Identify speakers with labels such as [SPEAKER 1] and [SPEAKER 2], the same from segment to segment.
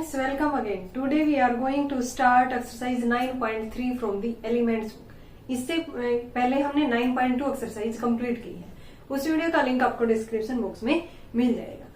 [SPEAKER 1] students, welcome again. Today we are going to start exercise 9.3 from the elements book. इससे पहले हमने 9.2 exercise complete की है. उस वीडियो का लिंक आपको डिस्क्रिप्शन बॉक्स में मिल जाएगा.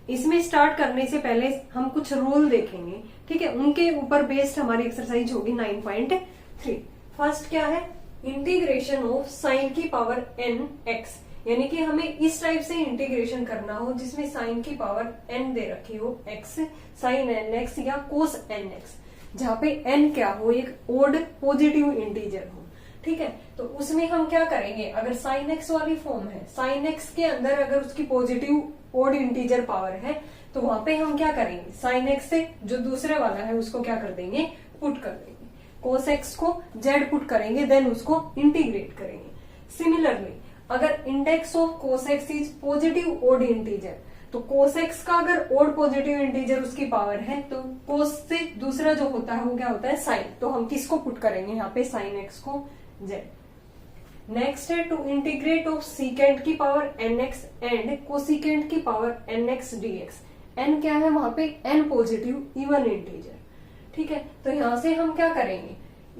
[SPEAKER 1] इसमें स्टार्ट करने से पहले हम कुछ रूल देखेंगे, ठीक है. उनके ऊपर बेस्ड हमारी एक्सरसाइज होगी 9.3. फर्स्ट क्या है? इंटीग्रेशन ऑफ साइन की पावर n x, यानी कि हमें इस टाइप से इंटीग्रेशन करना हो जिसमें साइन की पावर n दे रखी हो x, साइन n x या कोस n x, जहां पे n क्या हो, एक ओड पॉजिटिव इंटीजर हो, ठीक है. तो उसमें हम क्या करेंगे, अगर साइन x वाली फॉर्म है, साइन x के अंदर अगर उसकी पॉजिटिव ओड इंटीजर पावर है, तो वहां पे हम क्या करेंगे, साइन x से जो दूसरे वाला है उसको क्या कर देंगे, पुट कर देंगे. कोस x को z पुट करेंगे, देन उसको इंटीग्रेट करेंगे. सिमिलरली अगर index of cos x is positive odd integer, तो कोस एक्स का अगर ओड पॉजिटिव इंटीजर उसकी पावर है, तो कोस से दूसरा जो होता है वो क्या होता है, साइन. तो हम किसको पुट करेंगे यहाँ पे, साइन एक्स को z. नेक्स्ट है टू इंटीग्रेट ऑफ सीकेंट की power n x and cosecant की power n x d x. N क्या है वहां पे, एन पॉजिटिव इवन इंटीजर, ठीक है. तो यहां से हम क्या करेंगे,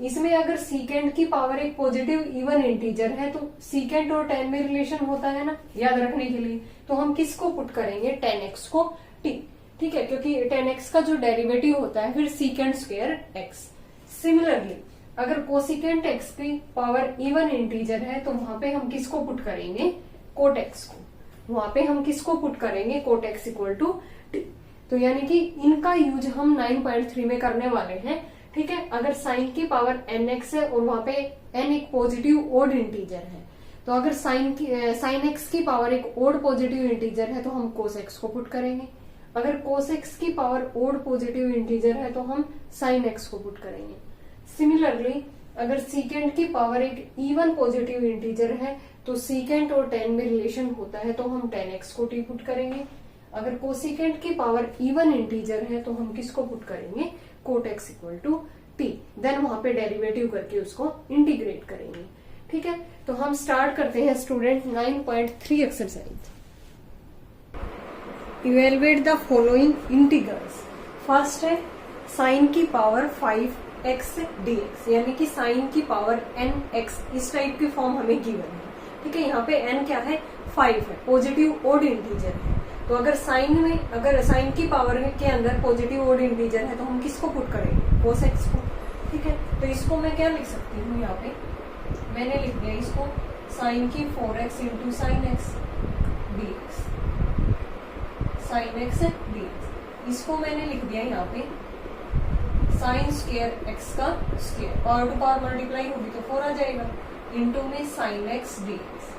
[SPEAKER 1] इसमें अगर सीकेंट की पावर एक पॉजिटिव इवन इंटीजर है, तो सीकेंट और टेन में रिलेशन होता है ना, याद रखने के लिए. तो हम किसको पुट करेंगे, टेन एक्स को t, ठीक है, क्योंकि टेन एक्स का जो डेरिवेटिव होता है फिर सीकेंट स्क्वायर एक्स. सिमिलरली अगर कोसिकेंट एक्स की पावर इवन इंटीजर है, तो वहां पे हम किसको पुट करेंगे, कोट एक्स को. वहां पे हम किसको पुट करेंगे, cot x equal to t. तो यानी कि इनका यूज हम 9.3 में करने वाले हैं, ठीक है. अगर साइन की पावर एन एक्स है और वहां पे एन एक पॉजिटिव ओड इंटीजर है, तो अगर साइन एक्स की पावर एक ओड पॉजिटिव इंटीजर है, तो हम कोस एक्स को पुट करेंगे. अगर कोस एक्स की पावर ओड पॉजिटिव इंटीजर है, तो हम साइन एक्स को पुट करेंगे. सिमिलरली अगर सीकेंट की पावर एक इवन पॉजिटिव इंटीजर है, तो सीकेंट और टेन में रिलेशन होता है, तो हम टेन एक्स को टी पुट करेंगे. अगर कोसिकेंट की पावर इवन इंटीजर है, तो हम किसको पुट करेंगे, cot x equal to t. Then वहां पे डेरिवेटिव करके उसको इंटीग्रेट करेंगे, ठीक है. तो हम स्टार्ट करते हैं student 9.3 exercise. Evaluate the following integrals. First है साइन की पावर 5x dx, यानी कि साइन की पावर nx. इस टाइप की फॉर्म हमें गिवन है, ठीक है. यहाँ पे n क्या है, 5 है, पॉजिटिव ओड इंटीजर है. तो अगर साइन की पावर के अंदर पॉजिटिव ओड इंटीजर है, तो हम किसको पुट करेंगे, कोस एक्स को, ठीक है. तो इसको मैं क्या लिख सकती हूँ, यहाँ पे मैंने लिख दिया इसको साइन की 4x into sine x dx, sine x dx. इसको मैंने लिख दिया यहाँ पे साइन स्क्वायर एक्स का square, power two power multiply होगी तो 4 आ जाएगा, इंटू में साइन एक्स dx.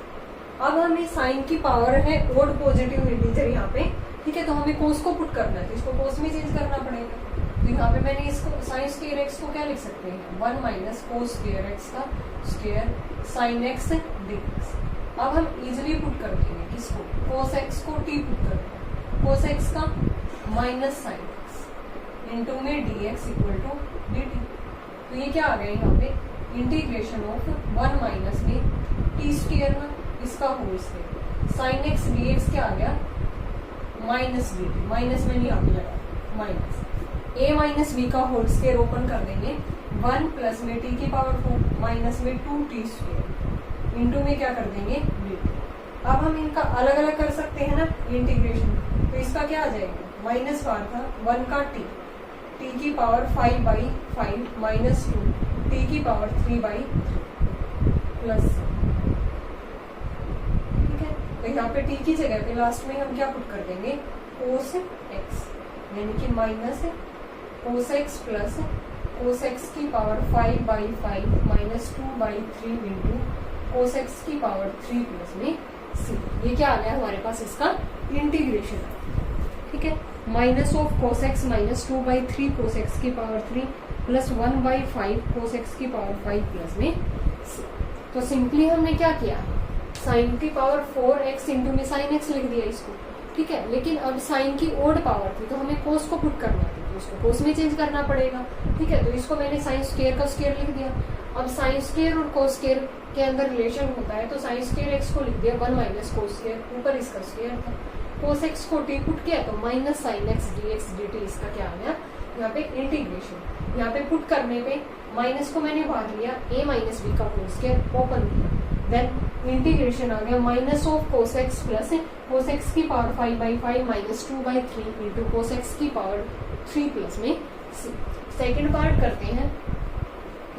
[SPEAKER 1] अब हमें साइन की पावर है ओड पॉजिटिव इंटीजर यहाँ पे, ठीक है. तो हमें कोस को पुट करना है, तो इसको कोस में चेंज करना पड़ेगा. तो यहाँ पे मैंने इसको साइन स्क्वायर एक्स को क्या लिख सकते हैं, 1 माइनस कोस स्क्वायर एक्स का स्क्वायर साइन एक्स dx. अब हम इजिली पुट कर देंगे किसको, कोस एक्स को टी पुट कर देंगे, कोस एक्स का माइनस साइन एक्स इंटू में dx इक्वल टू dt. तो ये क्या आ गया यहाँ पे, इंटीग्रेशन ऑफ 1 माइनस में टी स्क्वायर में इसका whole square sine x dx क्या आ गया, माइनस dt. माइनस में यहाँ पे लगा माइनस a माइनस b का होल स्क्वायर ओपन कर देंगे, 1 प्लस में t की पावर 4 माइनस में 2t स्क्वायर इंटू में क्या कर देंगे dt. अब हम इनका अलग अलग कर सकते हैं ना इंटीग्रेशन. तो इसका क्या आ जाएगा, माइनस बार था 1 का t की पावर 5/5 माइनस 2 t की पावर 3/3 प्लस. तो यहाँ पे t की जगह पे लास्ट में हम क्या पुट कर देंगे, कोस x, यानी कि minus cos x plus cos x की पावर 5/5 माइनस 2/3 इंटू कोस x की पावर 3 प्लस में c. ये क्या आ गया हमारे पास, इसका इंटीग्रेशन, ठीक है. Minus of cos x minus 2/3 cos x की पावर 3 प्लस 1/5 कोस x की पावर 5 प्लस में c. तो सिंपली हमने क्या किया, साइन की पावर 4x इंटू में साइन एक्स लिख दिया इसको, ठीक है. लेकिन अब साइन की ओड पावर थी, तो हमें कोस को पुट करना थी, तो उसको कोस में चेंज करना पड़ेगा, ठीक है. तो इसको मैंने साइन स्क्वायर का स्क्वायर लिख दिया. अब साइन स्क्वायर और कोस स्क्वायर के अंदर रिलेशन होता है, तो साइन स्क्वायर एक्स को लिख दिया 1 माइनस कोस स्क्वायर, ऊपर इसका स्क्वायर था. कोस एक्स को टी पुट किया, तो minus sine x dx dt इसका क्या आ गया, यहाँ पे इंटीग्रेशन, यहाँ पे पुट करने पे माइनस को मैंने बाहर लिया, a माइनस बी का होल स्क्वायर ओपन किया, देन इंटीग्रेशन आ गया minus of cos x plus cos x की power 5/5 minus 2/3 into cos x की पावर 3 प्लस में c। सेकेंड पार्ट करते हैं,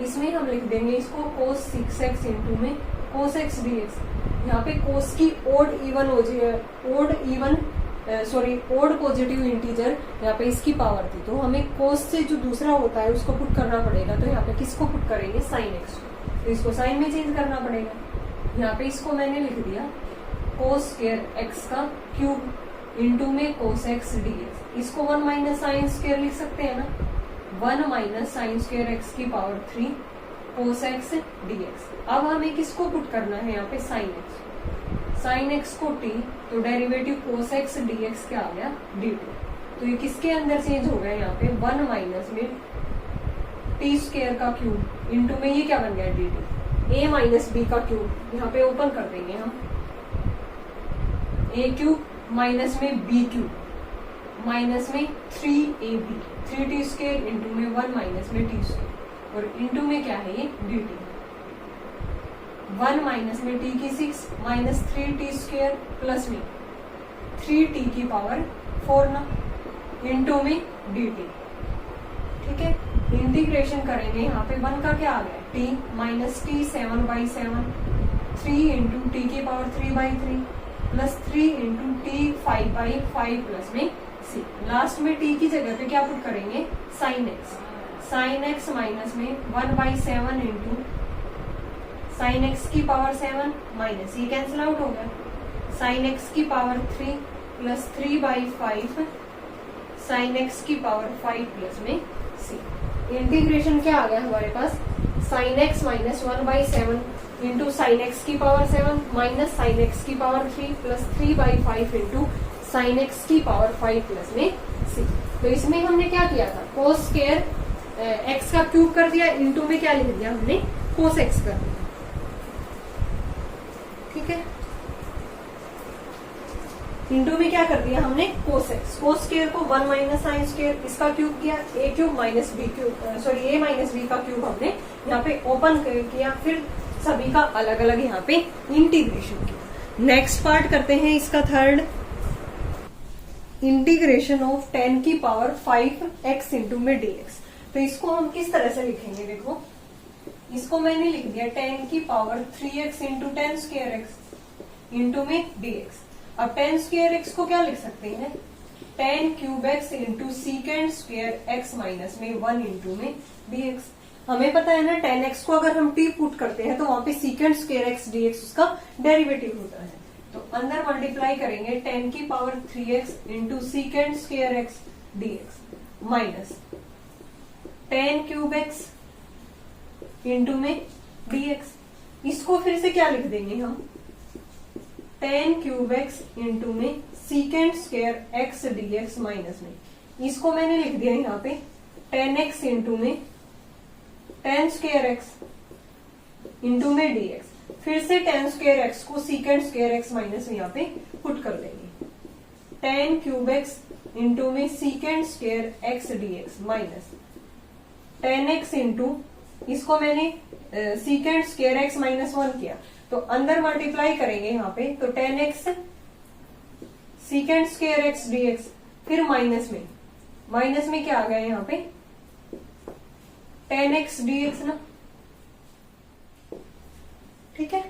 [SPEAKER 1] इसमें हम लिख देंगे इसको कोस 6x इंटू में कोस एक्स डी एक्स। यहाँ पे कोस की ओड इवन हो जाए, ओड पॉजिटिव इंटीजर यहाँ पे इसकी पावर थी, तो हमें कोस से जो दूसरा होता है उसको पुट करना पड़ेगा। तो यहाँ पे किसको पुट करेंगे, साइन एक्स, तो इसको साइन में चेंज करना पड़ेगा। यहाँ पे इसको मैंने लिख दिया कोस स्क्वायर एक्स का क्यूब इंटू में कोस एक्स डी एक्स। इसको 1 माइनस साइन स्क्वायर लिख सकते हैं ना, 1 माइनस साइन स्क्वायर एक्स की power 3 cos x d x. अब हमें किसको पुट करना है यहाँ पे, साइन एक्स, साइन एक्स को t, तो derivative cos x d x क्या आ गया, dt। तो ये किसके अंदर चेंज हो गया, यहाँ पे 1 माइनस में टी स्क्वायर का क्यूब इंटू में ये क्या बन गया dt, a माइनस बी का क्यूब, यहाँ पे ओपन कर देंगे हम, a क्यूब माइनस में b क्यूब माइनस में 3ab, 3t स्क्वायर इंटू में 1 माइनस में t स्क्वायर, और इंटू में क्या है ये dt, 1 माइनस में t की 6 माइनस 3t स्क्वायर प्लस में 3t की पावर 4 ना, इंटू में dt। ठीक है, इंटीग्रेशन करेंगे, यहाँ पे 1 का क्या आ गया t minus t 7/7, 3 into t की power 3/3 plus 3 into t 5/5 plus में c। लास्ट में t की जगह पे क्या पुट करेंगे, sine x, sine x minus में 1/7 इंटू साइन एक्स की पावर 7 माइनस ये कैंसिल आउट हो गया, साइन एक्स की पावर 3 प्लस 3/5 साइन एक्स की पावर 5 प्लस में c। इंटीग्रेशन क्या आ गया हमारे पास, sign x minus 1/7 into sine x की पावर 7 माइनस साइन एक्स की power 3 plus 3/5 into sine x की पावर 5 प्लस में c। तो इसमें हमने क्या किया था, कोस स्क्वायर एक्स का क्यूब कर दिया, इंटू में क्या लिख दिया हमने, कोस एक्स कर दिया। ठीक है, इंटू में क्या कर दिया हमने, कोस एक्स, कोस स्क्वायर को 1 माइनस साइन स्क्वायर इसका क्यूब किया, a cube minus b cube, sorry a minus B का क्यूब हमने यहाँ पे ओपन किया, फिर सभी का अलग अलग यहाँ पे इंटीग्रेशन किया। नेक्स्ट पार्ट करते हैं इसका थर्ड, इंटीग्रेशन ऑफ 10 की पावर 5x इंटू में dx। तो इसको हम किस तरह से लिखेंगे, देखो इसको मैंने लिख दिया 10 की power 3x into 10 square x into में dx। अब 10 स्क्वायर एक्स को क्या लिख सकते हैं, 10 cube x into सीकेंड square x minus में 1 इंटू में dx। हमें पता है ना 10x को अगर हम t पुट करते हैं तो वहां पे सीकेंड स्क्वायर एक्स dx उसका डेरिवेटिव होता है, तो अंदर मल्टीप्लाई करेंगे 10 की power 3x into सीकेंड square x dx minus 10 cube x into में dx। इसको फिर से क्या लिख देंगे हम, 10 क्यूब एक्स इंटू में सीकेंड स्क्वायर एक्स dx माइनस में, इसको मैंने लिख दिया यहाँ पे 10x इंटू में 10 स्क्वायर एक्स इंटू में dx। फिर से 10 स्क्वायर एक्स को सीकेंड स्क्वायर एक्स माइनस में यहाँ पे पुट कर देंगे, 10 क्यूब एक्स इंटू में सीकेंड square x dx minus 10x into, इसको मैंने सीकेंड स्क्वायर एक्स माइनस 1 किया, तो अंदर मल्टीप्लाई करेंगे यहाँ पे, तो 10x सीकेंड स्क्वायर एक्स dx, फिर माइनस में क्या आ गया यहाँ पे 10x dx ना। ठीक है,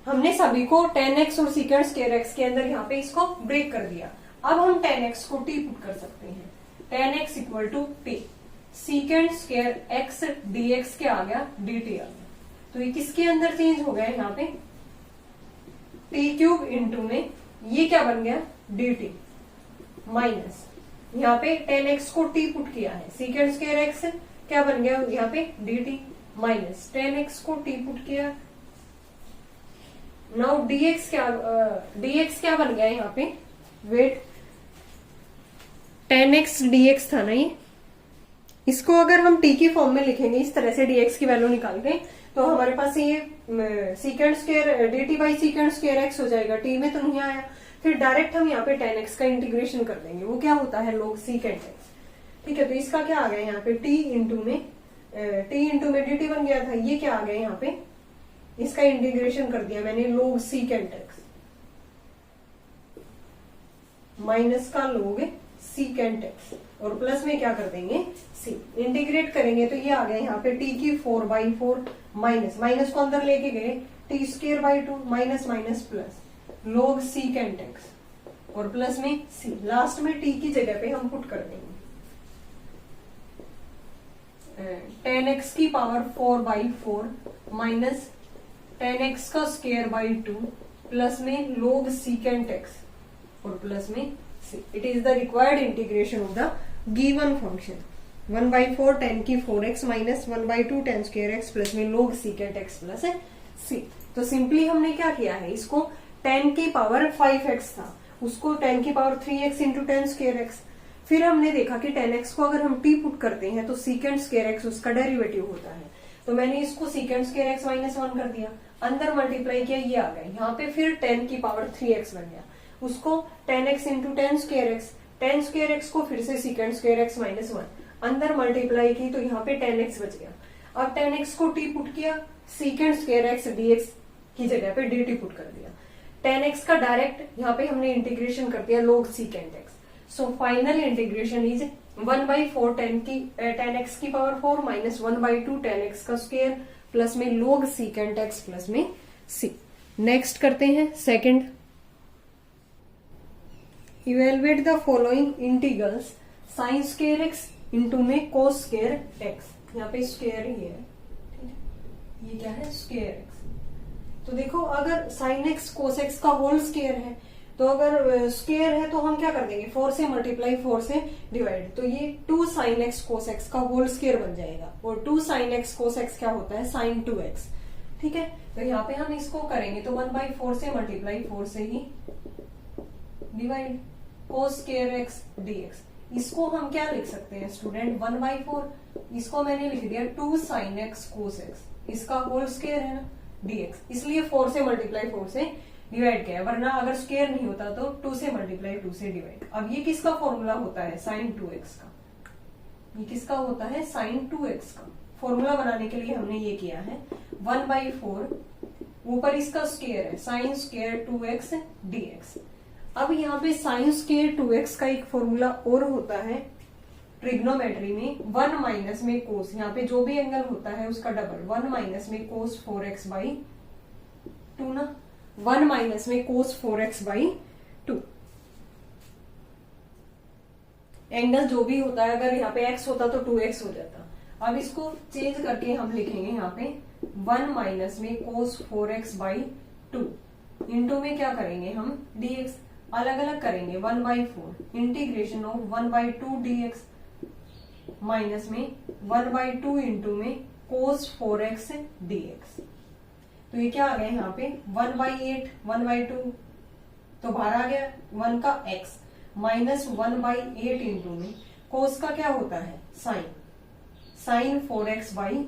[SPEAKER 1] हमने सभी को 10x और सीकेंड स्क्वायर एक्स के अंदर यहाँ पे इसको ब्रेक कर दिया। अब हम 10x को t पुट कर सकते हैं, 10x equal to t, secant square x dx क्या आ गया, dt आ गया। तो ये किसके अंदर चेंज हो गया, यहाँ पे t क्यूब इंटू में ये क्या बन गया dt माइनस यहाँ पे 10x को t पुट किया है, सीकेंड स्क्वायर एक्स क्या बन गया यहाँ पे dt माइनस 10x को t पुट किया। नाउ dx क्या बन गया यहाँ पे, वेट 10x dx था ना ये, इसको अगर हम t की फॉर्म में लिखेंगे इस तरह से dx की वैल्यू निकाल के, तो हमारे पास ये secant square dt by सीकेंड square x हो जाएगा, t में तो नहीं आया। फिर डायरेक्ट हम यहाँ पे 10x का इंटीग्रेशन कर देंगे, वो क्या होता है लोग सीकेंड एक्स, ठीक है, तो इसका क्या आ गया यहाँ पे t इंटू में dt बन गया था। ये क्या आ गया यहाँ पे, इसका इंटीग्रेशन कर दिया मैंने log secant x माइनस का log secant x और प्लस में क्या कर देंगे c। इंटीग्रेट करेंगे तो ये आ गया यहाँ पे t की 4/4 माइनस को अंदर लेके गए t²/2 minus minus plus log secant x और प्लस में c। लास्ट में t की जगह पे हम पुट कर देंगे 10x की पावर 4/4 माइनस 10x का स्क्वायर बाई 2 प्लस में log secant x और प्लस में c। It is the required integration of the given function 1/4 10 की 4x minus 1/2 10 square x plus में log secant x plus c। तो simply हमने क्या किया है, इसको 10 की पावर 5x था, उसको 10 की power 3x into 10 square x। फिर हमने देखा कि 10x को अगर हम t पुट करते हैं तो secant स्क्वायर x उसका डेरिवेटिव होता है, तो मैंने इसको secant स्क्वायर x माइनस 1 कर दिया, अंदर मल्टीप्लाई किया, ये आ गया यहाँ पे। फिर 10 की पावर 3x बन गया, उसको 10x into 10 square x, 10 square x को फिर से secant स्क्वायर x माइनस 1 अंदर मल्टीप्लाई की, तो यहाँ पे 10x बच गया। अब 10x को t पुट किया, secant स्क्वायर x dx की जगह पे dt पुट कर दिया। 10x का डायरेक्ट यहाँ पे हमने इंटीग्रेशन कर दिया log secant x। So final integration is 1/4 10x की पावर 4 माइनस 1/2 10x का स्क्वायर प्लस में log secant x प्लस में c। नेक्स्ट करते हैं second. Evaluate the following integrals sin square x into में cos स्क्वायर x। यहाँ पे square ही है, ठीक है, ये क्या है स्क्वायर x। तो देखो अगर sin x cos x का होल स्क्वायर है, तो अगर स्क्वायर है तो हम क्या कर देंगे 4 से मल्टीप्लाई 4 से डिवाइड, तो ये 2 sin x cos x का होल स्क्वायर बन जाएगा। और 2 sin x cos x क्या होता है sin 2x, ठीक है। तो यहाँ पे हम इसको करेंगे तो 1/4 से मल्टीप्लाई 4 से ही divide cos square x dx। इसको हम क्या लिख सकते हैं स्टूडेंट 1/4, इसको मैंने लिख दिया 2 sin x cos x, इसका होल स्क्वायर है ना dx, इसलिए 4 से मल्टीप्लाई 4 से डिवाइड किया, वरना अगर स्क्वायर नहीं होता तो 2 से मल्टीप्लाई 2 से डिवाइड। अब ये किसका फॉर्मूला होता है sin 2x का, ये किसका होता है sin 2x का। फॉर्मूला बनाने के लिए हमने ये किया है 1/4 ऊपर इसका स्क्वायर है sin स्क्वायर 2x dx। अब यहाँ पे sin स्क्वायर 2x का एक फॉर्मूला और होता है ट्रिग्नोमेट्री में 1 माइनस में कोस, यहाँ पे जो भी एंगल होता है उसका डबल 1 माइनस में कोस 4x/2 ना, 1 माइनस में कोस 4x/2। एंगल जो भी होता है, अगर यहाँ पे x होता तो 2x हो जाता। अब इसको चेंज करके हम लिखेंगे यहाँ पे 1 माइनस में कोस 4x/2 इंटू में क्या करेंगे हम dx, अलग अलग करेंगे 1/4 इंटीग्रेशन ऑफ 1/2 dx माइनस में 1/2 इंटू में कोस 4x dx। तो ये क्या आ गया यहाँ पे 1/8 1/2 तो बाहर आ गया 1 का x माइनस 1/8 इंटू में कोस का क्या होता है sin 4x/4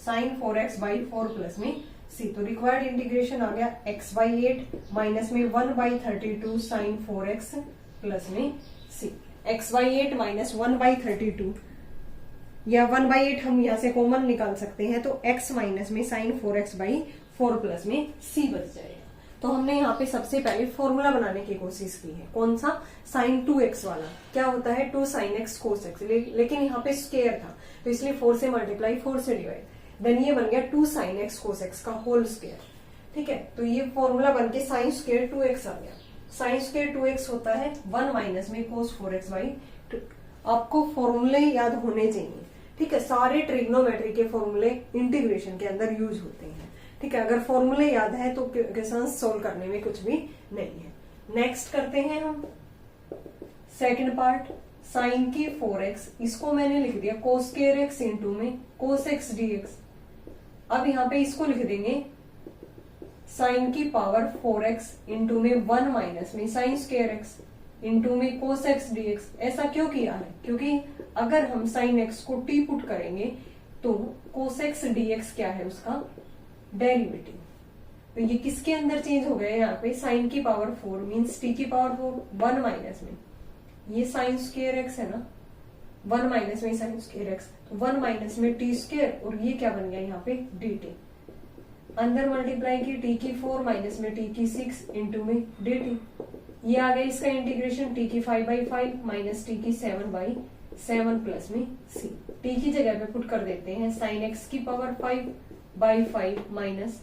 [SPEAKER 1] sin 4x/4 plus में c। तो रिक्वायर्ड इंटीग्रेशन आ गया x/8 माइनस में 1/32 sin 4x प्लस में c। x/8 माइनस 1/32 या 1/8 हम यहाँ से कॉमन निकाल सकते हैं, तो x माइनस में sin 4x/4 प्लस में c बच जाएगा। तो हमने यहाँ पे सबसे पहले फॉर्मूला बनाने की कोशिश की है, कौन सा sin 2x वाला। क्या होता है 2 sin x cos x, लेकिन यहाँ पे स्क्वायर था तो इसलिए 4 से मल्टीप्लाई 4 से डिवाइड, देन ये बन गया 2 sin x cos x का होल स्क्वायर, ठीक है। तो ये फॉर्मूला बन के sin स्क्वायर 2x आ गया। sin स्क्वायर 2x होता है 1 माइनस में cos 4x/2। आपको फॉर्मूले याद होने चाहिए, ठीक है। सारे ट्रिग्नोमेट्री के फॉर्मूले इंटीग्रेशन के अंदर यूज होते हैं, ठीक है। अगर फॉर्मूले याद है तो क्वेश्चन सोल्व करने में कुछ भी नहीं है। नेक्स्ट करते हैं हम सेकंड पार्ट sin की 4x, इसको मैंने लिख दिया cos स्क्वायर x इंटू में cos x dx। अब यहाँ पे इसको लिख देंगे sin की पावर 4x इंटू में 1 माइनस में sin स्क्वायर x इंटू में cos x dx। ऐसा क्यों किया है, क्योंकि अगर हम sin x को t पुट करेंगे तो cos x dx क्या है उसका डेरिवेटिव। तो ये किसके अंदर चेंज हो गया यहाँ पे sin की पावर 4 मीन्स t की पावर 4 1 माइनस में ये sin स्क्वायर x है ना 1 माइनस में साइन स्क्वायर एक्स, तो 1 माइनस में टी स्क्वायर, और ये क्या बन गया यहाँ पे डी टी। अंदर मल्टीप्लाई की टी की 4 माइनस में टी की 6 इंटू में डी टी। ये आ गया इसका इंटीग्रेशन, टी की 5/5 माइनस टी की 7/7 प्लस में सी। टी की जगह पे पुट कर देते हैं साइन एक्स की पावर 5/5 माइनस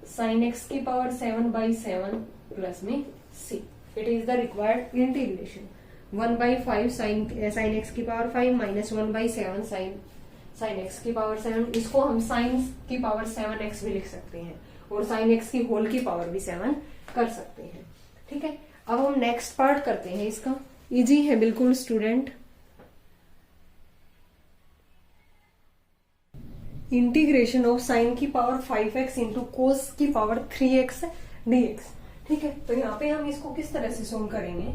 [SPEAKER 1] साइन एक्स की पावर 7/7 प्लस में C. It is the required integration. 1/5 sine x की पावर 5 माइनस 1/7 साइन एक्स की पावर 7। इसको हम साइन की पावर 7x भी लिख सकते हैं, और साइन एक्स की होल की पावर भी 7 कर सकते हैं। ठीक है, अब हम नेक्स्ट पार्ट करते हैं। इसका इजी है बिल्कुल स्टूडेंट। इंटीग्रेशन ऑफ साइन की पावर 5x इंटू कोस की पावर 3x dx। ठीक है, तो यहाँ पे हम इसको किस तरह से सोल्व करेंगे।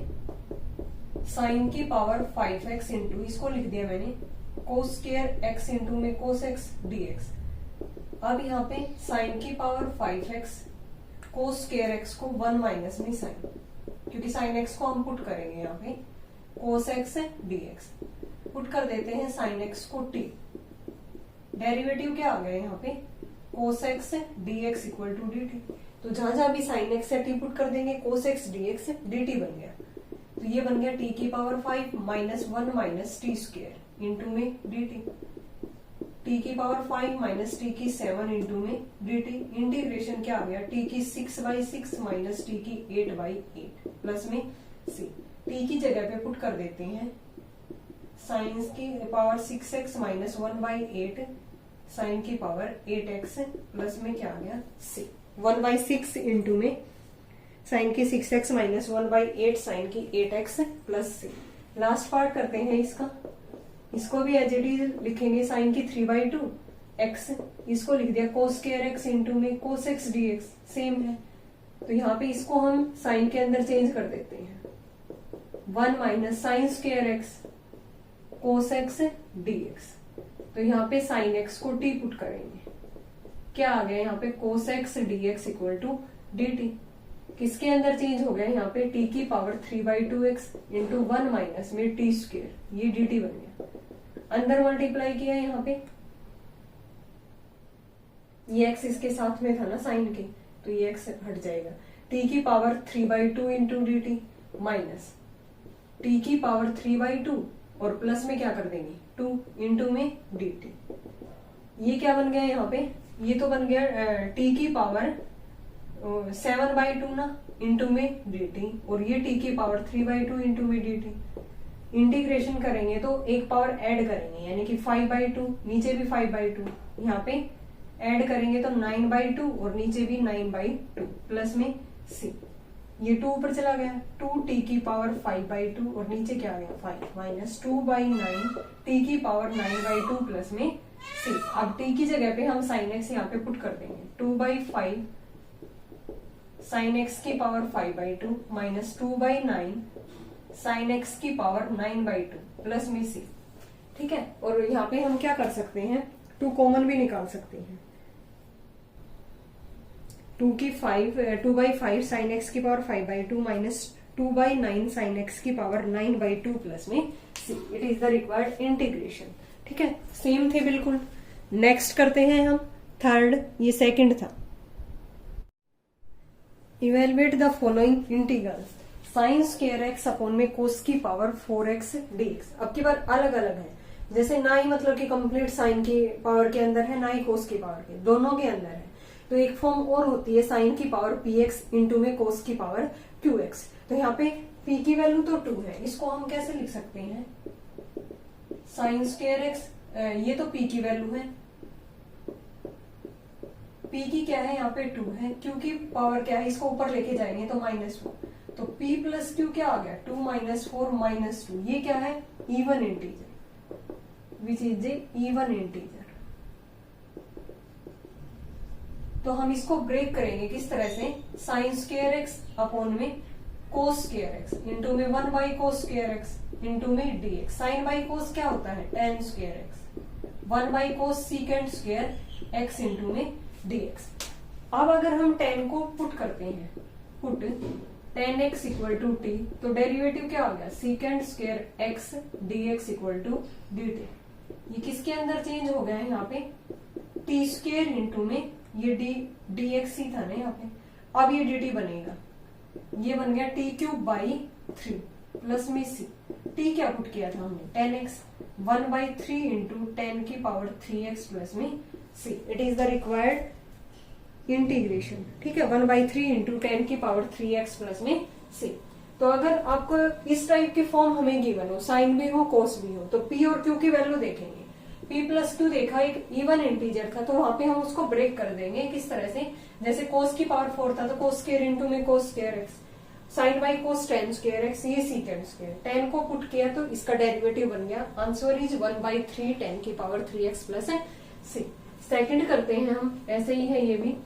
[SPEAKER 1] साइन की पावर 5x इंटू, इसको लिख दिया मैंने कोस स्क्वायर x इंटू में कोस x dx। अब यहाँ पे साइन की power 5x cos square x को 1 माइनस में साइन, क्योंकि साइन x को हम पुट करेंगे यहाँ पे कोस x dx। पुट कर देते हैं साइन x को t। डेरिवेटिव क्या आ गया यहाँ पे cos x dx equal to dt। तो जहां जहां भी साइन x से t पुट कर देंगे कोस x dx dt बन गया। तो ये बन गया t की power 5 minus 1 minus T square into में dt। t की पावर 5 माइनस t की 7 इंटू में dt। इंटीग्रेशन क्या आ गया t की 6/6 माइनस t की 8/8 प्लस में c। t की जगह पे पुट कर देते हैं साइन की पावर 6x माइनस 1/8 साइन की पावर 8x प्लस में क्या आ गया c। 1/6 इंटू में साइन की 6x माइनस 1/8 साइन की 8x plus c। Last part करते हैं इसका। इसको भी एज इट इज लिखेंगे साइन की 3/2 x, इसको लिख दिया कोस स्क्वायर x इंटू में कोस x dx, सेम है। तो यहाँ पे इसको हम साइन के अंदर चेंज कर देते हैं 1 minus sine square x cos x dx। तो यहाँ पे साइन x को t पुट करेंगे, क्या आ गया यहाँ पे cos x dx equal to dt। किसके अंदर चेंज हो गया यहाँ पे t की पावर 3/2x इंटू 1 माइनस में टी स्क्वायर, ये dt बन गया। अंदर मल्टीप्लाई किया यहाँ पे, ये x इसके साथ में था ना साइन के, तो ये x हट जाएगा। t की power 3/2 into dt minus t की पावर 3/2 और प्लस में क्या कर देंगे 2 इंटू में dt। ये क्या बन गया यहाँ पे, ये तो बन गया t की पावर 7/2 ना इंटू में dt, और ये t की पावर 3/2 इंटू में dt। इंटीग्रेशन करेंगे तो एक पावर ऐड करेंगे, यानी कि 5/2, नीचे भी 5/2, यहाँ पे ऐड करेंगे तो 9/2 और नीचे भी 9/2 प्लस में c। ये 2 ऊपर चला गया, 2t की पावर 5/2 और नीचे क्या आ गया 5 माइनस 2/9 t की पावर 9/2 प्लस में c। अब t की जगह पे हम साइन x यहाँ पे पुट कर देंगे 2/5 साइन x की पावर 5/2 माइनस 2/9 साइन x की पावर 9/2 प्लस में c। ठीक है, और यहाँ पे हम क्या कर सकते हैं 2 कॉमन भी निकाल सकते हैं। 2/5 साइन x की पावर 5/2 माइनस 2/9 साइन x की पावर 9/2 प्लस में c। It is the required integration. ठीक है, सेम थे बिल्कुल। नेक्स्ट करते हैं हम थर्ड, ये सेकंड था। Evaluate the following integrals sign square x upon में कोस की पावर 4x dx। अब की बार अलग अलग है, जैसे ना ही मतलब कि कंप्लीट साइन की पावर के अंदर है, ना ही कोस की पावर के, दोनों के अंदर है। तो एक फॉर्म और होती है साइन की पावर px इंटू में कोस की पावर qx। तो यहाँ पे p की वैल्यू तो 2 है, इसको हम कैसे लिख सकते हैं साइन स्क्वायर x, ये तो p की वैल्यू है, p की क्या है यहाँ पे 2 है, q की पावर क्या है, इसको ऊपर लेके जाएंगे तो -4, तो p प्लस q क्या आ गया 2 माइनस 4 माइनस 2। ये क्या है even integer, which is a even integer. तो हम इसको ब्रेक करेंगे किस तरह से, साइन स्क्वायर एक्स अपॉन में कोस स्क्वायर एक्स इंटू में 1/कोस स्क्वायर एक्स इंटू में dx। साइन बाई कोस क्या होता है tan स्क्वायर एक्स, 1/कोस सीकेंड स्क्वायर एक्स इंटू में dx। अब अगर हम tan को पुट करते हैं, put tan x equal to t, तो डेरिवेटिव क्या हो गया secant square x d x equal to d t. ये किसके अंदर चेंज हो गया है यहाँ पे, टी स्क्वायर इंटू में ये डी एक्स ही था ना यहाँ पे, अब ये डी टी बनेगा, ये बन गया टी क्यूब बाई 3 प्लस में सी, टी क्या पुट किया था हमने 10x, 1/3 इंटू 10 की पावर 3x प्लस में C, it is the required integration. ठीक है, 1/3 इंटू 10 की पावर 3x प्लस में सी। तो अगर आपको इस टाइप की फॉर्म हमें गिवन हो, साइन भी हो कोस भी हो, तो p और q की वैल्यू देखेंगे। p+2 देखा एक इवन इंटीजर था, तो वहां पे हम उसको ब्रेक कर देंगे किस तरह से, जैसे cos की पावर 4 था तो cos स्क्वायर इंटू में cos square x, sine by cos tan square x, ये secant स्क्वायर, tan को पुट किया तो इसका डेरिवेटिव बन गया, आंसर इज 1/3 tan की power 3x plus c। Second करते हैं हम, ऐसे ही है ये भी,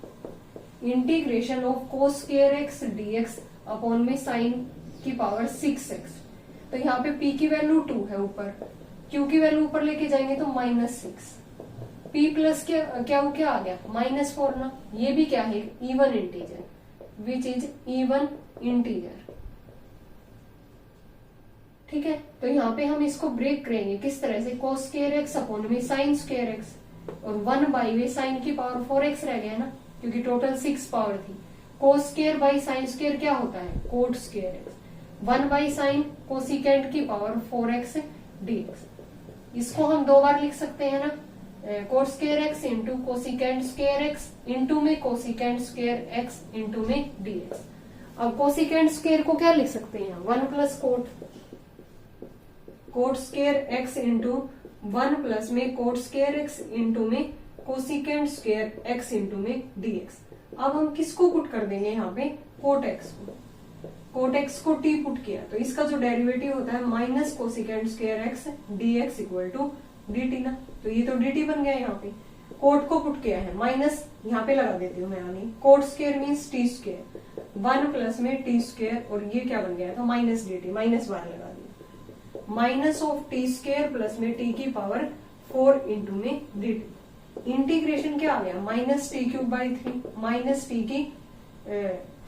[SPEAKER 1] integration of cos square x dx upon में साइन की पावर 6x। तो यहाँ पे p की वैल्यू 2 है ऊपर, q की वैल्यू ऊपर लेके जाएंगे तो -6, p प्लस क्या आ गया -4 ना, ये भी क्या है even integer, which is even integer. ठीक है, तो यहाँ पे हम इसको ब्रेक करेंगे किस तरह से, cos स्क्वायर x अपॉन में साइन स्क्वायर x, और 1/वे साइन की पावर 4x रह गया ना, क्योंकि टोटल 6 पावर थी। cos square by sine square क्या होता है coat square x, 1/sin cosecant की पावर 4x dx। इसको हम 2 बार लिख सकते हैं ना, coat square x into cosecant square x into में कोसिकेंट स्क्वायर एक्स इंटू में dx। अब कोसिकेंट स्क्वायर को क्या लिख सकते हैं, 1 plus cot square x into 1 plus में कोट स्क्वायर एक्स इंटू में कोसिकेंट स्क्वायर एक्स इंटू में dx। अब हम किसको पुट कर देंगे यहाँ पे, कोट एक्स को t पुट किया तो इसका जो डेरिवेटिव होता है minus cosecant square x dx equal to dt ना, तो ये तो dt बन गया। यहाँ पे कोट को पुट किया है, माइनस यहाँ पे लगा देती हूँ मैं, यानी coat square means T square, 1 plus में टी स्क्वायर, और ये क्या बन गया था माइनस dt, माइनस बार लगा दिया, minus of t square plus में टी की पावर 4 इंटू में dt। इंटीग्रेशन क्या आ गया, minus t cube by 3 minus t की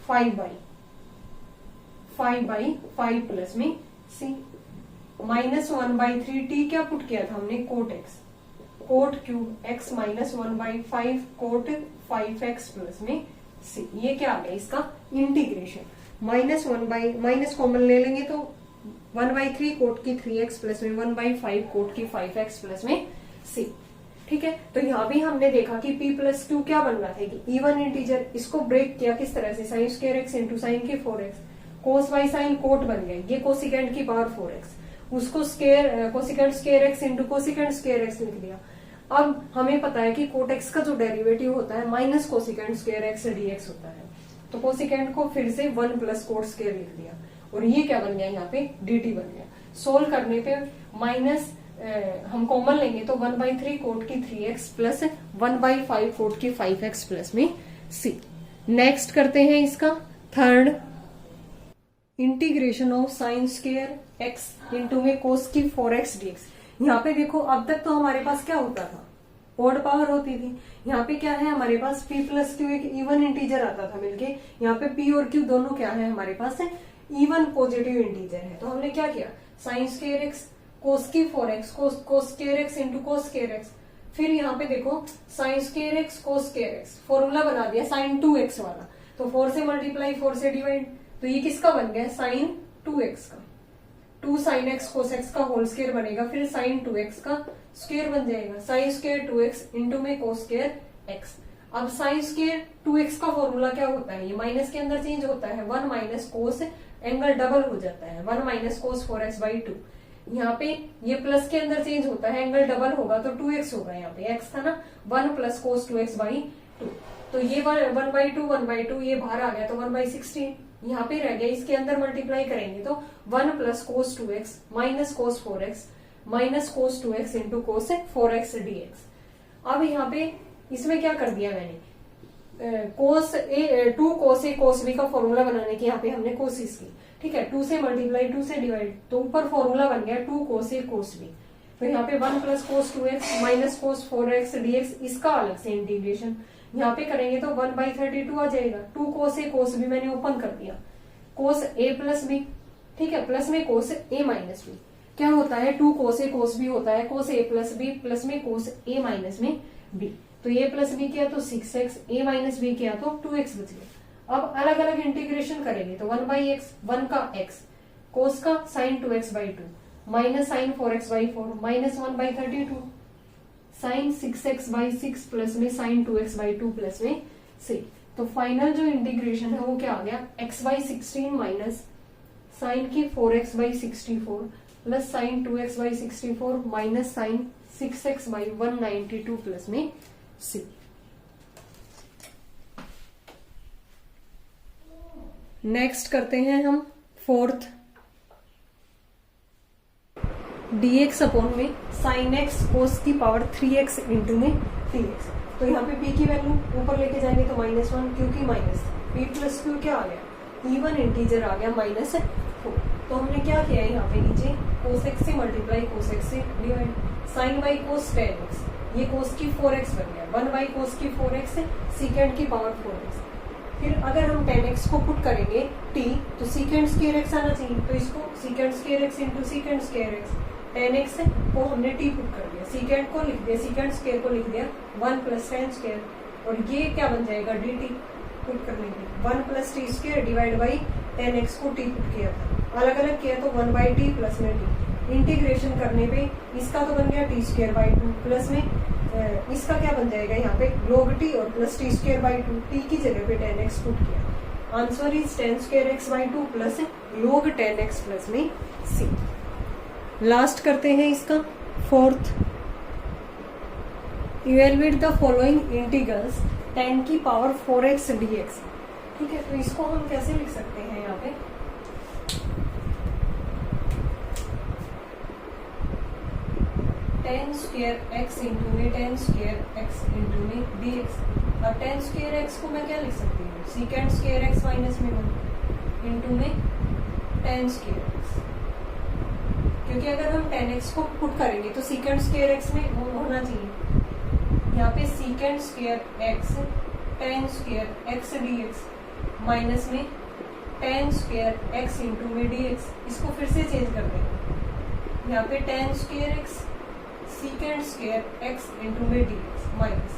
[SPEAKER 1] 5/5 प्लस में c, माइनस 1/3 टी क्या पुट किया था हमने cot x, cot cube x minus 1/5 cot 5x plus में c, ये क्या आ गया इसका इंटीग्रेशन। माइनस कॉमन ले लेंगे तो 1/3 कोट की 3x प्लस में 1/5 कोट की 5x प्लस में c। ठीक है, तो यहाँ भी हमने देखा कि p+2 क्या बन रहा था कि इवन इंटीजर, इसको ब्रेक किया किस तरह से, sign square x into sine की 4x, cos by sine coat बन गया, ये कोसिकेंट की पावर 4x, उसको square cosecant square x into cosecant square x लिख दिया। अब हमें पता है कि कोट एक्स का जो डेरिवेटिव होता है minus cosecant square x dx होता है, तो कोसिकेंट को फिर से 1 प्लस कोट स्क्वायर लिख दिया, और ये क्या बन गया यहाँ पे dt बन गया। सोल्व करने पे माइनस हम कॉमन लेंगे तो 1/3 कोट की 3x प्लस 1/5 कोट की 5x प्लस में c। नेक्स्ट करते हैं इसका third, integration of sine square x into में कोस की 4x dx। यहाँ पे देखो अब तक तो हमारे पास क्या होता था, ओड पावर होती थी, यहाँ पे क्या है हमारे पास p+q एक इवन इंटीजर आता था मिलके, यहाँ पे p और q दोनों क्या है हमारे पास है इवन पॉजिटिव इंटीजर है। तो हमने क्या किया, साइन स्क्वायर एक्स कोस की 4x कोस square x into cos square x, फिर यहाँ पे देखो साइन स्क्वायर एक्स कोस स्क्वायर एक्स, फॉर्मूला बना दिया साइन 2x वाला, तो 4 से मल्टीप्लाई 4 से डिवाइड, तो ये किसका बन गया साइन 2x का, 2 साइन एक्स कोस एक्स का होल स्क्वायर बनेगा, फिर साइन 2x का स्क्वायर बन जाएगा, साइन स्क्वायर 2x इंटू में कोस स्क्वायर एक्स। अब साइन स्क्वायर 2x का फॉर्मूला क्या होता है, ये माइनस के अंदर चेंज होता है, 1 माइनस कोस एंगल डबल हो जाता है, 1 माइनस कोस 4x/2। यहाँ पे ये प्लस के अंदर चेंज होता है, एंगल डबल होगा तो 2x होगा, यहाँ पे x था ना, 1 प्लस कोस 2x/2, तो ये 1/2 ये बाहर आ गया तो 1/16 यहाँ पे रह गया, इसके अंदर मल्टीप्लाई करेंगे तो 1 plus cos 2x minus cos 4x minus cos 2x into cos 4x dx। अब यहाँ पे इसमें क्या कर दिया मैंने, कोस ए 2 कोस ए कोस बी का फॉर्मूला बनाने की यहाँ पे हमने कोशिश की। ठीक है, 2 से मल्टीप्लाई 2 से डिवाइड, तो ऊपर फॉर्मूला बन गया 2 कोस ए कोस बी, तो यहाँ पे 1 plus cos 2x minus cos 4x dx, इसका अलग से इंटीग्रेशन यहाँ पे करेंगे तो 1/32 आ जाएगा। 2 कोस ए कोस बी मैंने ओपन कर दिया, कोस ए प्लस बी, ठीक है, प्लस में कोस ए माइनस बी। क्या होता है, 2 कोस ए कोस बी होता है, कोस ए प्लस बी प्लस में कोस ए माइनस में बी। तो ए प्लस बी किया तो 6x, ए माइनस बी किया तो 2x बच गया। अब अलग अलग इंटीग्रेशन करेंगे तो 1/x, 1 का x, कोस का sine 2x/2 minus sine 4x/4 minus 1/32 sine 6x/6 plus में साइन 2x/2 प्लस में 6। तो फाइनल जो इंटीग्रेशन है वो क्या आ गया, x/16 माइनस साइन की 4x/64 plus sine 2x/64 minus sine 6x/192 plus में 6। नेक्स्ट करते हैं हम फोर्थ, dx अपॉन में साइन x कोस की पावर 3x इंटू में dx। तो यहाँ पे p की वैल्यू ऊपर लेके जाएंगे तो -1, क्योंकि माइनस p प्लस क्यू क्या आ गया, इवन इंटीजर आ गया -4। तो हमने क्या किया है यहाँ पे नीचे कोस x से मल्टीप्लाई कोस x से divide, sine by cos tan x, ये कोस की 4x बन गया, 1 बाई कोस की 4x सीकेंड की पावर 4x। फिर अगर हम tan x को पुट करेंगे t तो सीकेंड स्क्वायर x आना चाहिए, तो इसको सीकेंड square x into सीकेंड square x, tan x को हमने t पुट कर दिया, सीकेंड को लिख दिया, सीकेंड स्क्वायर को लिख दिया 1 प्लस tan स्क्वायर, और ये क्या बन जाएगा dt पुट करने के 1 plus T square divide by tan x को t पुट किया था, अलग अलग किया तो 1/t प्लस में t। इंटीग्रेशन करने पे इसका तो बन गया t²/2 प्लस में इसका क्या बन जाएगा यहाँ पे log t और प्लस t²/2, t की जगह पे tan x पुट किया। Answer is tan² x/2 plus log tan x plus में c। लास्ट करते हैं इसका fourth, evaluate the following integrals tan की पावर 4x dx। ठीक है, तो इसको हम कैसे लिख सकते हैं यहाँ पे, tan स्क्वायर x इंटू में tan स्क्वायर x इंटू में dx। अब tan स्क्वायर x को मैं क्या लिख सकती हूँ, सीकेंड स्क्वायर x माइनस में 1 इंटू में tan स्क्वायर x, क्योंकि अगर हम tan x को पुट करेंगे तो सीकेंड स्क्वायर x में होना चाहिए, यहाँ पे secant square x tan square x dx minus में tan स्क्वायर x इंटू में dx। इसको फिर से चेंज कर देंगे, यहाँ पे tan square x सीकेंड square x into में dx minus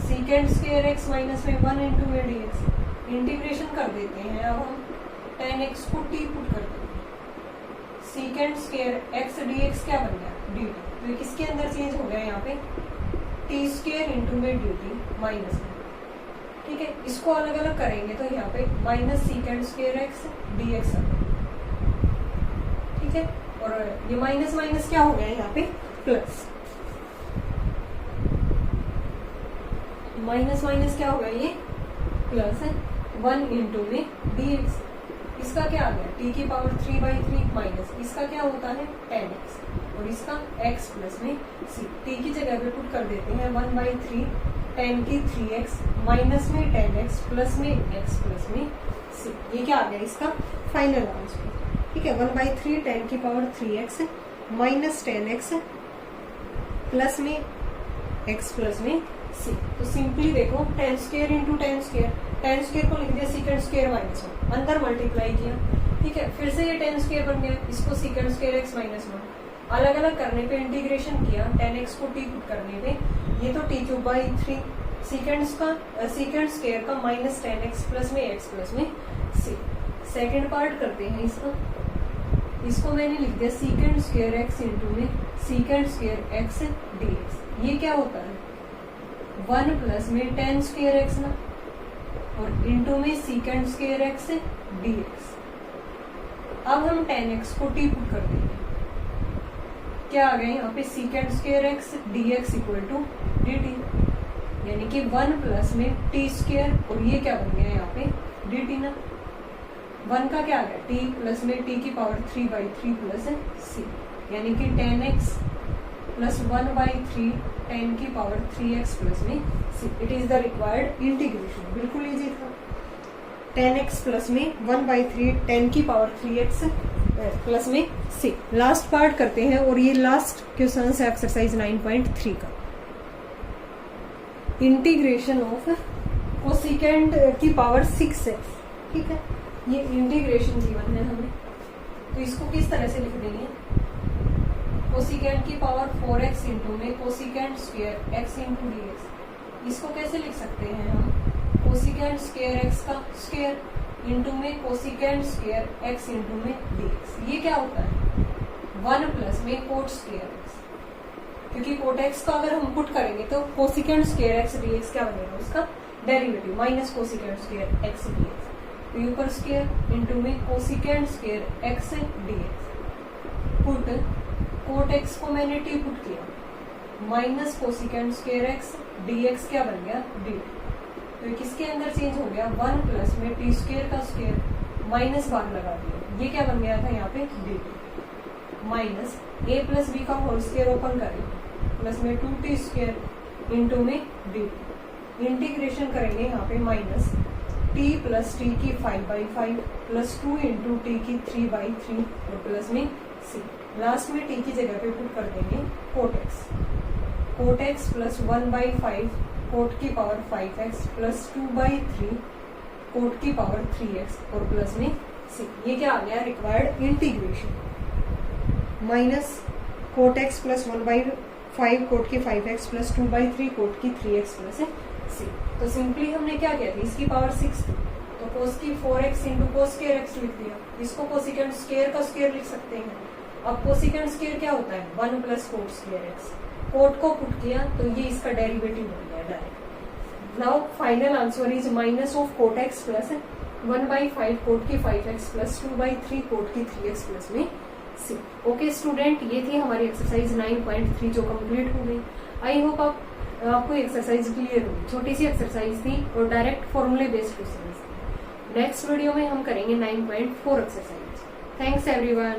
[SPEAKER 1] सीकेंड square x minus में 1 इंटू में dx। इंटीग्रेशन कर देते हैं, अब हम tan x को t पुट कर देंगे, सीकेंड स्क्वायर x dx क्या बन गया dt, तो किसके अंदर चेंज हो गया यहाँ पे t स्क्वायर इंटू में dt माइनस में। ठीक है, इसको अलग अलग करेंगे तो यहाँ पे माइनस सीकेंड स्क्वायर x dx। ठीक है, और ये माइनस माइनस क्या हो गया यहाँ पे प्लस, माइनस माइनस क्या होगा ये प्लस 1 इंटू में dx। इसका क्या आ गया t की पावर 3/3 माइनस इसका क्या होता है tan x, और इसका x प्लस में c। t की जगह पे पुट कर देते हैं 1/3 tan की 3x माइनस में tan x प्लस में x प्लस में c। ये क्या आ गया इसका फाइनल आंसर। ठीक है, 1/3 tan की power 3x minus tan x plus में x प्लस में c। तो सिंपली देखो tan square into tan square को लिख दिया सीकेंड स्क्वायर माइनस 1, अंदर मल्टीप्लाई किया। ठीक है, फिर से ये tan स्क्वायर बन गया, इसको सीकेंड स्क्वायर x माइनस 1 अलग अलग करने पे इंटीग्रेशन किया, tan x को t पुट करने पे ये तो t³ 3 सीकेंड स्क्वायर का माइनस tan x प्लस में x प्लस में c। सेकेंड पार्ट करते हैं इसका, इसको मैंने लिख दिया सीकेंड स्क्वायर x इंटू में सीकेंड स्क्वायर x dx। ये क्या होता है 1 प्लस में tan स्क्वायर x ना, और इंटू में सीकेंड स्क्वायर x dx। अब हम tan x को t पुट कर देंगे, क्या आ गया यहाँ पे secant square x dx equal to dt, यानी कि 1 प्लस में t स्क्वायर, और ये क्या बन गया यहाँ पे dt ना, 1 का क्या आ गया t प्लस में t की पावर 3/3 प्लस c, यानी कि tan x प्लस 1/3 tan की पावर 3x प्लस में c। It is the required integration. बिल्कुल इजी था, tan x प्लस में 1/3 tan की पावर 3x प्लस में c। लास्ट पार्ट करते हैं, और ये लास्ट क्वेश्चन है एक्सरसाइज 9.3 का, इंटीग्रेशन ऑफ कोसेकेंड की पावर 6x। ठीक है, ये इंटीग्रेशन गिवन है हमें, तो इसको किस तरह से लिख देंगे, कोसिकेंट की पावर 4x इंटू में cosecant square x into dx। इसको कैसे लिख सकते हैं हम, कोसिकेंट स्क्वायर x का स्क्वायर इंटू में कोसिकेंट स्क्वायर x इंटू में dx। ये क्या होता है, 1 प्लस में कोट स्क्वायर x, क्योंकि कोट x का अगर हम पुट करेंगे तो कोसिकेंट स्क्वायर x dx क्या बनेगा, उसका derivative minus cosecant square x dx। तो ऊपर स्क्वायर इंटू में cosecant square x dx, put cot x को मैंने t पुट किया minus cosecant square x dx क्या बन गया dt। तो किसके अंदर चेंज हो गया, 1 प्लस में टी स्क्वायर का स्क्वायर माइनस बार लगा दिया, ये क्या बन गया था यहाँ पे dt minus a plus B का होल स्क्वायर ओपन करेंगे प्लस में 2t स्क्वायर इंटू में dt। इंटीग्रेशन करेंगे यहाँ पे माइनस t प्लस टी की 5/5 प्लस 2 इंटू टी की 3/3 और प्लस में c। लास्ट में t की जगह पे पुट कर देंगे कोट x प्लस 1/5 कोट की पावर 5x प्लस 2/3 कोट की पावर 3x और प्लस में c। ये क्या आ गया, required integration minus cot x plus 1/5 cot की 5x प्लस 2/3 कोट की 3x प्लस c। तो सिंपली हमने क्या किया था, इसकी पावर 6 थी तो कोस की 4x into cos square x लिख दिया, इसको कोसिकेंट स्क्वायर का स्क्वायर लिख सकते हैं। अब कोसिकेंट स्क्वायर क्या होता है, 1 plus cot square x, cot को पुट किया तो ये इसका डेरिवेटिव हो गया direct. Now final answer is minus of cot x plus 1/5 cot की 5x प्लस 2/3 कोट की 3x प्लस में c। ओके स्टूडेंट, ये थी हमारी एक्सरसाइज 9.3 जो कंप्लीट हो गई। आई होप आपको एक्सरसाइज क्लियर होगी। छोटी सी एक्सरसाइज थी और डायरेक्ट फॉर्मूले बेस्ड क्वेश्चन थी। नेक्स्ट वीडियो में हम करेंगे 9.4 एक्सरसाइज। Thanks everyone.